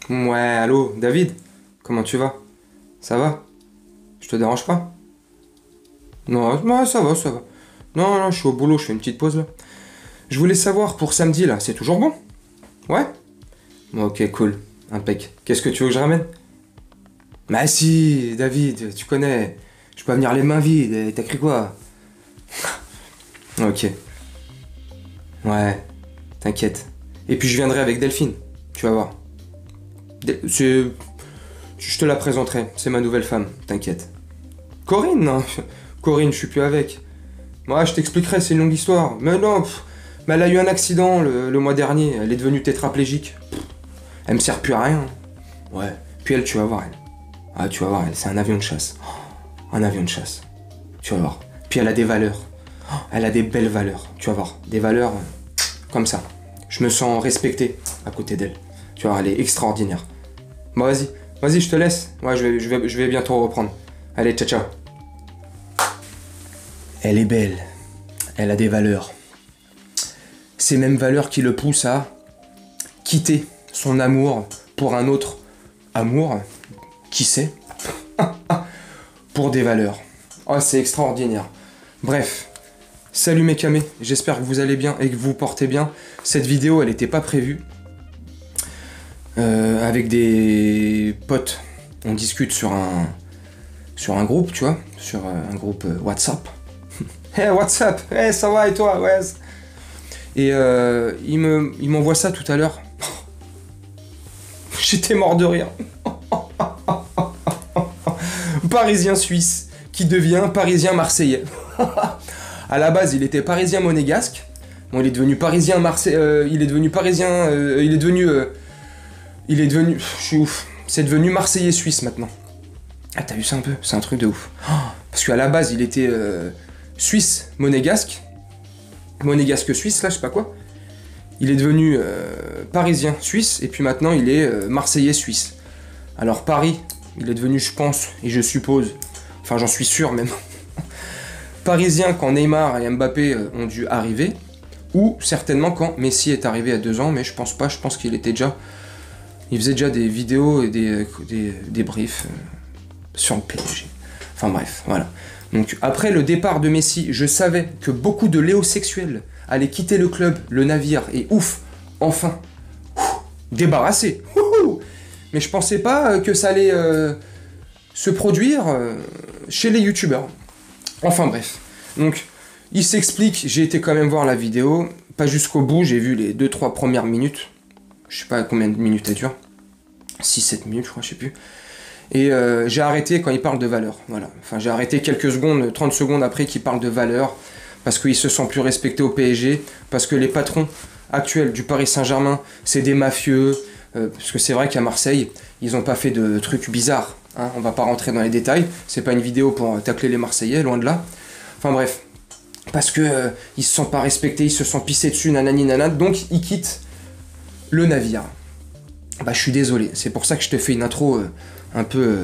Ouais, allô, David? Comment tu vas? Ça va? Je te dérange pas? Non, ouais, ça va, ça va. Non, non, je suis au boulot, je fais une petite pause là. Je voulais savoir pour samedi là, c'est toujours bon? Ouais? Bon, ok, cool. Impec. Qu'est-ce que tu veux que je ramène? Bah si, David, tu connais. Je peux pas venir les mains vides, t'as cru quoi? Ok. Ouais, t'inquiète. Et puis je viendrai avec Delphine, tu vas voir. C'est... Je te la présenterai, c'est ma nouvelle femme, t'inquiète. Corinne, non. Corinne, je suis plus avec. Moi, je t'expliquerai, c'est une longue histoire. Mais non, mais elle a eu un accident le mois dernier, elle est devenue tétraplégique. Elle me sert plus à rien. Ouais. Puis elle, tu vas voir, elle. Ah, tu vas voir, elle, c'est un avion de chasse. Oh, un avion de chasse. Tu vas voir. Puis elle a des valeurs. Oh, elle a des belles valeurs. Tu vas voir. Des valeurs comme ça. Je me sens respecté à côté d'elle. Tu vois, elle est extraordinaire. Bon, vas-y. Vas-y, je te laisse. Ouais, je vais bientôt reprendre. Allez, ciao, ciao. Elle est belle. Elle a des valeurs. Ces mêmes valeurs qui le poussent à quitter son amour pour un autre amour. Qui sait? Pour des valeurs. Oh, c'est extraordinaire. Bref. Salut mes camés. J'espère que vous allez bien et que vous vous portez bien. Cette vidéo, elle n'était pas prévue. Avec des potes, on discute sur un groupe, tu vois, sur un groupe WhatsApp. Hey WhatsApp, hey ça va et toi, ouais. Et il m'envoie ça tout à l'heure. J'étais mort de rire. Parisien suisse qui devient parisien marseillais. À la base, il était parisien monégasque. Bon, il est devenu parisien marseillais. Il est devenu parisien. Je suis ouf. C'est devenu marseillais suisse maintenant. Ah, t'as vu ça un peu? C'est un truc de ouf. Oh, parce qu'à la base, il était suisse monégasque. Monégasque suisse, là, je sais pas quoi. Il est devenu parisien suisse. Et puis maintenant, il est marseillais suisse. Alors, Paris, il est devenu, je pense, et je suppose, enfin, j'en suis sûr même, parisien quand Neymar et Mbappé ont dû arriver. Ou certainement quand Messi est arrivé à 2 ans. Mais je pense pas, je pense qu'il était déjà. Il faisait déjà des vidéos et des briefs sur le PSG. Enfin bref, voilà. Donc après le départ de Messi, je savais que beaucoup de léosexuels allaient quitter le club, le navire, et ouf, enfin, débarrassé. Mais je pensais pas que ça allait se produire chez les youtubeurs. Enfin bref. Donc, il s'explique, j'ai été quand même voir la vidéo, pas jusqu'au bout, j'ai vu les 2-3 premières minutes. Je sais pas combien de minutes elle dure. 6-7 minutes, je crois, je sais plus. Et j'ai arrêté quand il parle de valeur. Voilà. Enfin, j'ai arrêté quelques secondes, 30 secondes après qu'il parle de valeur, parce qu'il se sent plus respecté au PSG, parce que les patrons actuels du Paris Saint-Germain, c'est des mafieux, parce que c'est vrai qu'à Marseille, ils ont pas fait de trucs bizarres. Hein. On va pas rentrer dans les détails. C'est pas une vidéo pour tacler les Marseillais, loin de là. Enfin bref. Parce que ils se sentent pas respectés, ils se sont pissés dessus, nanani nanana, donc ils quittent le navire. Bah je suis désolé, c'est pour ça que je te fais une intro un peu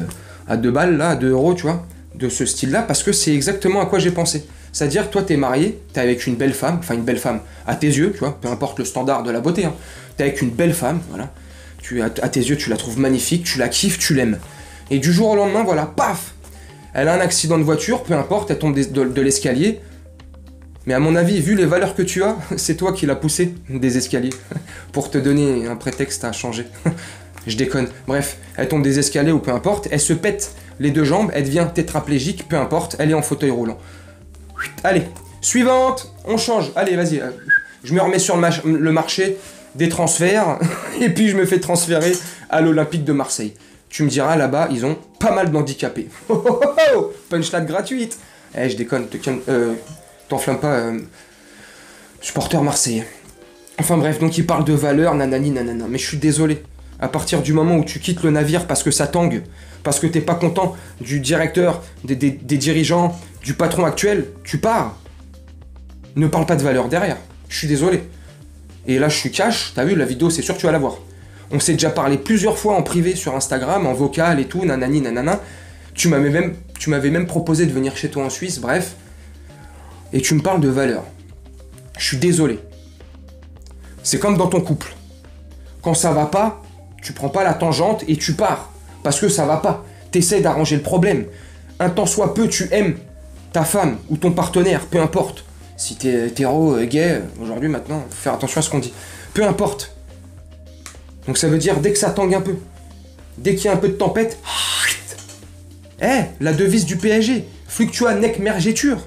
à 2 balles là, à 2 euros, tu vois, de ce style-là, parce que c'est exactement à quoi j'ai pensé. C'est-à-dire, toi t'es marié, t'es avec une belle femme, enfin une belle femme, à tes yeux, tu vois, peu importe le standard de la beauté, hein. T'es avec une belle femme, voilà, à tes yeux tu la trouves magnifique, tu la kiffes, tu l'aimes. Et du jour au lendemain, voilà, paf, elle a un accident de voiture, peu importe, elle tombe de l'escalier. Mais à mon avis, vu les valeurs que tu as, c'est toi qui l'as poussé des escaliers pour te donner un prétexte à changer. Je déconne. Bref, elle tombe des escaliers ou peu importe, elle se pète les 2 jambes, elle devient tétraplégique, peu importe, elle est en fauteuil roulant. Allez, suivante, on change. Allez, vas-y. Je me remets sur le marché des transferts et puis je me fais transférer à l'Olympique de Marseille. Tu me diras, là-bas, ils ont pas mal d'handicapés. Punchline gratuite. Eh, je déconne, t'enflamme pas, supporter marseillais. Enfin bref, donc il parle de valeur, nanani nanana. Mais je suis désolé. À partir du moment où tu quittes le navire parce que ça tangue, parce que t'es pas content du directeur, des dirigeants, du patron actuel, tu pars. Ne parle pas de valeur derrière. Je suis désolé. Et là, je suis cash. T'as vu, la vidéo, c'est sûr que tu vas la voir. On s'est déjà parlé plusieurs fois en privé sur Instagram, en vocal et tout, nanani nanana. Tu m'avais même proposé de venir chez toi en Suisse, bref. Et tu me parles de valeur. Je suis désolé. C'est comme dans ton couple. Quand ça va pas, Tu prends pas la tangente et tu pars. Parce que ça va pas. T'essaies d'arranger le problème. Un tant soit peu, tu aimes ta femme ou ton partenaire, peu importe. Si t'es hétéro, gay, aujourd'hui, maintenant, faut faire attention à ce qu'on dit. Peu importe. Donc ça veut dire, dès que ça tangue un peu, dès qu'il y a un peu de tempête, la devise du PSG, fluctua nec mergetur.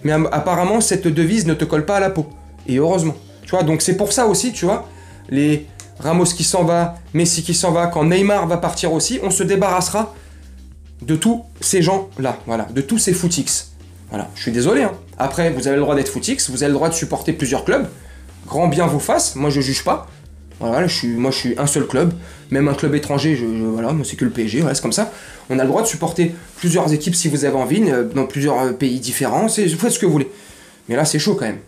Mais apparemment, cette devise ne te colle pas à la peau. Et heureusement. Tu vois, donc c'est pour ça aussi, tu vois, les Ramos qui s'en va, Messi qui s'en va, quand Neymar va partir aussi, on se débarrassera de tous ces gens-là, voilà, de tous ces footix. Voilà, je suis désolé, hein. Après, vous avez le droit d'être footix, vous avez le droit de supporter plusieurs clubs. Grand bien vous fasse, moi je juge pas. Voilà, moi je suis un seul club, même un club étranger, voilà, moi c'est que le PSG, voilà, c'est comme ça. On a le droit de supporter plusieurs équipes si vous avez envie, dans plusieurs pays différents, vous faites ce que vous voulez. Mais là c'est chaud quand même.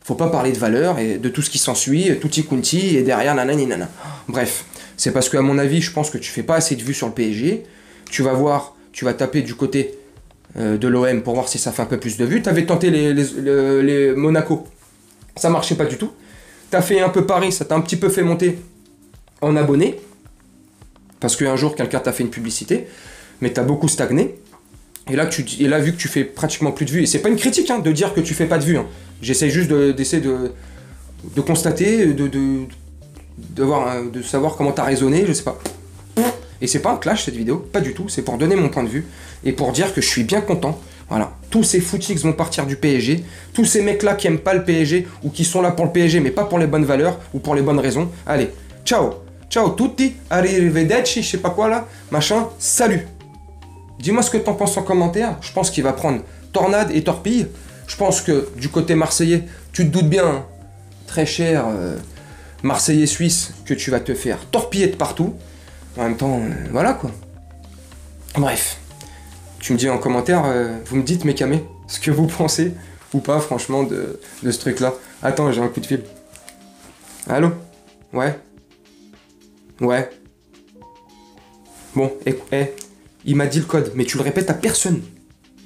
Faut pas parler de valeurs et de tout ce qui s'ensuit, tutti quanti, et derrière nanani nana. Bref, c'est parce qu'à mon avis, je pense que tu fais pas assez de vues sur le PSG. Tu vas voir, tu vas taper du côté de l'OM pour voir si ça fait un peu plus de vues. T'avais tenté les Monaco, ça marchait pas du tout. T'as fait un peu Paris, ça t'a un petit peu fait monter en abonnés, parce qu'un jour quelqu'un t'a fait une publicité, mais t'as beaucoup stagné. Et là, vu que tu fais pratiquement plus de vues, et c'est pas une critique hein, de dire que tu fais pas de vues, hein. J'essaie juste d'essayer de constater, de savoir comment t'as raisonné, je sais pas. Et c'est pas un clash cette vidéo, pas du tout, c'est pour donner mon point de vue, et pour dire que je suis bien content. Voilà, tous ces footix vont partir du PSG, tous ces mecs-là qui aiment pas le PSG, ou qui sont là pour le PSG, mais pas pour les bonnes valeurs, ou pour les bonnes raisons. Allez, ciao, ciao tutti, arrivederci, je sais pas quoi là, machin, salut. Dis-moi ce que t'en penses en commentaire, je pense qu'il va prendre tornade et torpille. Je pense que du côté marseillais, tu te doutes bien, hein, très cher marseillais suisse, que tu vas te faire torpiller de partout. En même temps, voilà quoi. Bref, tu me dis en commentaire, vous me dites mes camés, ce que vous pensez ou pas franchement de ce truc là. Attends, j'ai un coup de fil. Allô? Ouais? Ouais? Bon, il m'a dit le code, mais tu le répètes à personne.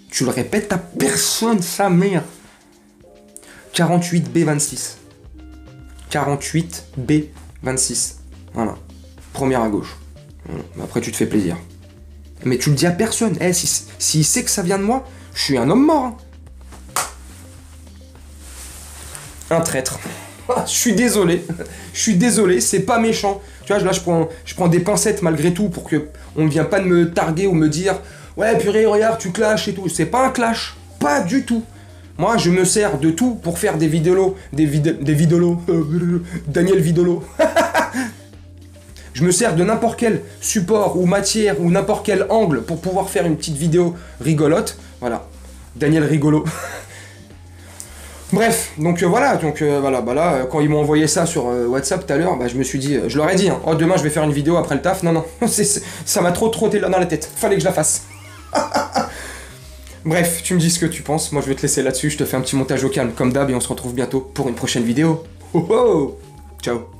Tu le répètes à personne, sa mère. 48B26. 48B26. Voilà. Première à gauche. Voilà. Après, tu te fais plaisir. Mais tu le dis à personne. S'il sait que ça vient de moi, je suis un homme mort. Hein. Un traître. Je suis désolé. Je suis désolé, c'est pas méchant. Tu vois, là, je prends des pincettes malgré tout pour que on ne vienne pas de me targuer ou me dire ouais, purée, regarde, tu clashes et tout. C'est pas un clash. Pas du tout. Moi, je me sers de tout pour faire des vidéos. Des vidéos. Daniel Vidolo. Je me sers de n'importe quel support ou matière ou n'importe quel angle pour pouvoir faire une petite vidéo rigolote. Voilà. Daniel Rigolo. Bref, donc voilà, bah là, quand ils m'ont envoyé ça sur WhatsApp tout à l'heure, bah, je me suis dit, je leur ai dit, hein, oh demain je vais faire une vidéo après le taf, non, ça m'a trop trotté dans la tête, fallait que je la fasse. Bref, tu me dis ce que tu penses, moi je vais te laisser là-dessus, je te fais un petit montage au calme comme d'hab et on se retrouve bientôt pour une prochaine vidéo. Oh oh. Ciao.